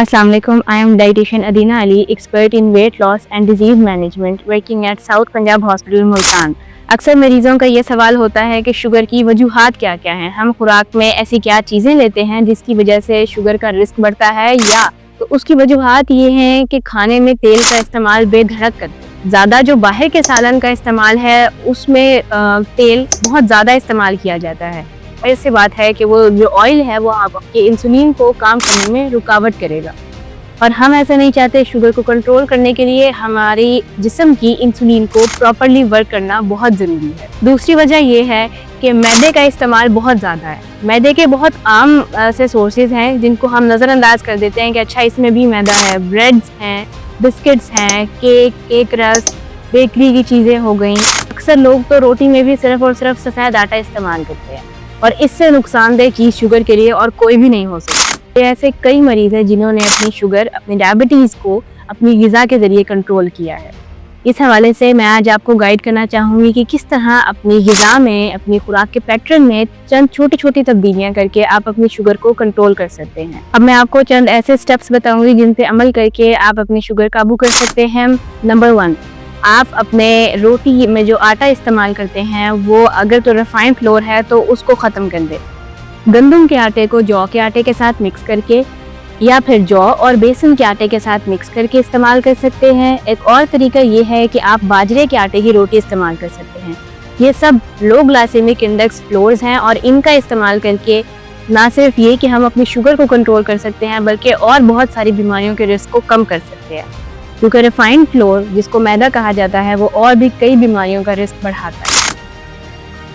Assalamu alaikum. I am dietitian Adina Ali, expert in weight loss and disease management, working at South Punjab Hospital, Multan. अक्सर मरीजों का ये सवाल होता है कि शुगर की वजूहात क्या क्या हैं, हम खुराक में ऐसी क्या चीज़ें लेते हैं जिसकी वजह से शुगर का रिस्क बढ़ता है, या तो उसकी वजूहात ये हैं कि खाने में तेल का इस्तेमाल बेधड़क करते हैं। ज़्यादा जो बाहर के सालन का इस्तेमाल है उसमें तेल बहुत ज़्यादा इस्तेमाल किया जाता है। और इससे बात है कि वो जो ऑयल है वो आपके इंसुलिन को काम करने में रुकावट करेगा, और हम ऐसा नहीं चाहते। शुगर को कंट्रोल करने के लिए हमारी जिस्म की इंसुलिन को प्रॉपरली वर्क करना बहुत ज़रूरी है। दूसरी वजह ये है कि मैदे का इस्तेमाल बहुत ज़्यादा है। मैदे के बहुत आम से सोर्सेज हैं जिनको हम नज़रअंदाज कर देते हैं कि अच्छा इसमें भी मैदा है। ब्रेड्स हैं, बिस्किट्स हैं, केक रस, बेकरी की चीज़ें हो गई। अक्सर लोग तो रोटी में भी सिर्फ और सिर्फ सफ़ेद आटा इस्तेमाल करते हैं, और इससे नुकसानदेह चीज़ शुगर के लिए और कोई भी नहीं हो सकती। ऐसे कई मरीज़ हैं जिन्होंने अपनी शुगर, अपनी डायबिटीज़ को अपनी ग़िज़ा के ज़रिए कंट्रोल किया है। इस हवाले से मैं आज आपको गाइड करना चाहूँगी कि किस तरह अपनी ग़िज़ा में, अपनी खुराक के पैटर्न में चंद छोटी छोटी तब्दीलियाँ करके आप अपनी शुगर को कंट्रोल कर सकते हैं। अब मैं आपको चंद ऐसे स्टेप्स बताऊँगी जिन पे अमल करके आप अपनी शुगर काबू कर सकते हैं। नंबर 1, आप अपने रोटी में जो आटा इस्तेमाल करते हैं वो अगर तो रिफाइंड फ्लोर है तो उसको ख़त्म कर दें। गंदम के आटे को जौ के आटे के साथ मिक्स करके, या फिर जौ और बेसन के आटे के साथ मिक्स करके इस्तेमाल कर सकते हैं। एक और तरीका ये है कि आप बाजरे के आटे की रोटी इस्तेमाल कर सकते हैं। ये सब लो ग्लाइसेमिक इंडेक्स फ्लोर्स हैं, और इनका इस्तेमाल करके ना सिर्फ ये कि हम अपनी शुगर को कंट्रोल कर सकते हैं बल्कि और बहुत सारी बीमारियों के रिस्क को कम कर सकते हैं, क्योंकि रिफाइंड फ्लोर जिसको मैदा कहा जाता है वो और भी कई बीमारियों का रिस्क बढ़ाता है।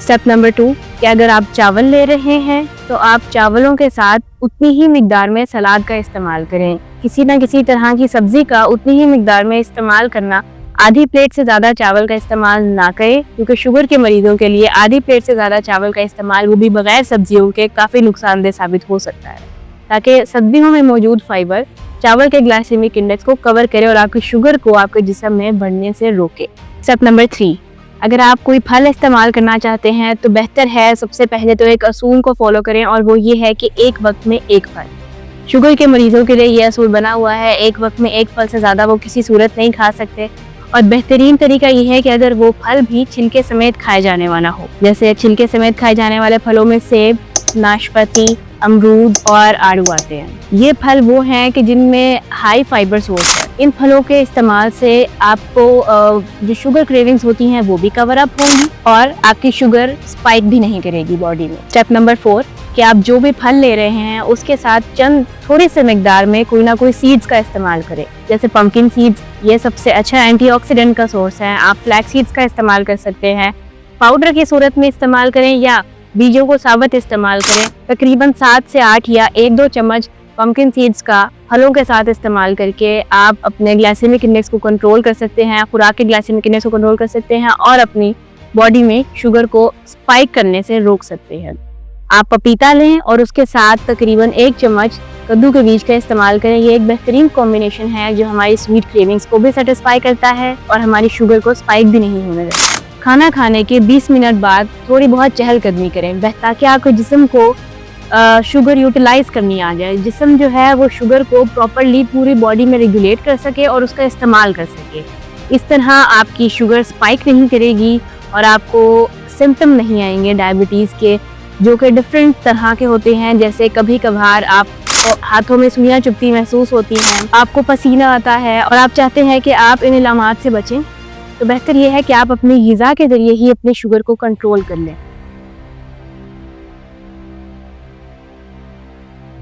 स्टेप नंबर 2, कि अगर आप चावल ले रहे हैं तो आप चावलों के साथ उतनी ही मिकदार में सलाद का इस्तेमाल करें। किसी ना किसी तरह की सब्जी का उतनी ही मिकदार में इस्तेमाल करना। आधी प्लेट से ज़्यादा चावल का इस्तेमाल ना करें, क्योंकि शुगर के मरीजों के लिए आधी प्लेट से ज़्यादा चावल का इस्तेमाल, वो भी बगैर सब्जियों के, काफ़ी नुकसानदेह साबित हो सकता है, ताकि सब्जियों में मौजूद फाइबर चावल के ग्लाइसेमिक इंडेक्स को कवर करे और आपकी शुगर को आपके जिस्म में बढ़ने से रोके। स्टेप नंबर 3, अगर आप कोई फल इस्तेमाल करना चाहते हैं तो बेहतर है सबसे पहले तो एक असूल को फॉलो करें, और वो ये है कि एक वक्त में एक फल। शुगर के मरीजों के लिए ये असूल बना हुआ है, एक वक्त में एक फल से ज़्यादा वो किसी सूरत नहीं खा सकते। और बेहतरीन तरीका ये है कि अगर वो फल भी छिलके समेत खाए जाने वाला हो। जैसे छिलके समेत खाए जाने वाले फलों में सेब, नाशपाती, अमरूद और आड़ू आते हैं। ये फल वो हैं कि जिनमें हाई फाइबर सोर्स है। इन फलों के इस्तेमाल से आपको जो शुगर क्रेविंग्स होती हैं वो भी कवर अप होगी, और आपकी शुगर स्पाइक भी नहीं करेगी बॉडी में। स्टेप नंबर 4, कि आप जो भी फल ले रहे हैं उसके साथ चंद थोड़ी से मिकदार में कोई ना कोई सीड्स का इस्तेमाल करें। जैसे पंपकिन सीड्स, ये सबसे अच्छा एंटीऑक्सीडेंट का सोर्स है। आप फ्लैक्स सीड्स का इस्तेमाल कर सकते हैं, पाउडर की सूरत में इस्तेमाल करें या बीजों को साबुत इस्तेमाल करें। तकरीबन 7 से 8 या 1-2 चम्मच पंपकिन सीड्स का फलों के साथ इस्तेमाल करके आप अपने ग्लाइसेमिक इंडेक्स को कंट्रोल कर सकते हैं, खुराक के ग्लाइसेमिक इंडेक्स को कंट्रोल कर सकते हैं, और अपनी बॉडी में शुगर को स्पाइक करने से रोक सकते हैं। आप पपीता लें और उसके साथ तकरीबन 1 चम्मच कद्दू के बीज का इस्तेमाल करें। ये एक बेहतरीन कॉम्बिनेशन है जो हमारी स्वीट क्रेविंग्स को भी सेटिस्फाई करता है और हमारी शुगर को स्पाइक भी नहीं होने देता। खाना खाने के 20 मिनट बाद थोड़ी बहुत चहलकदमी करें, ताकि आपके जिस्म को शुगर यूटिलाइज करनी आ जाए। जिस्म जो है वो शुगर को प्रॉपरली पूरी बॉडी में रेगुलेट कर सके और उसका इस्तेमाल कर सके। इस तरह आपकी शुगर स्पाइक नहीं करेगी और आपको सिम्टम नहीं आएंगे डायबिटीज़ के, जो कि डिफरेंट तरह के होते हैं। जैसे कभी कभार आप हाथों में सुइयां चुभती महसूस होती हैं, आपको पसीना आता है और आप चाहते हैं कि आप इन इलामात से बचें, तो बेहतर ये है कि आप अपनी ग़िज़ा के ज़रिए ही अपनी शुगर को कंट्रोल कर लें।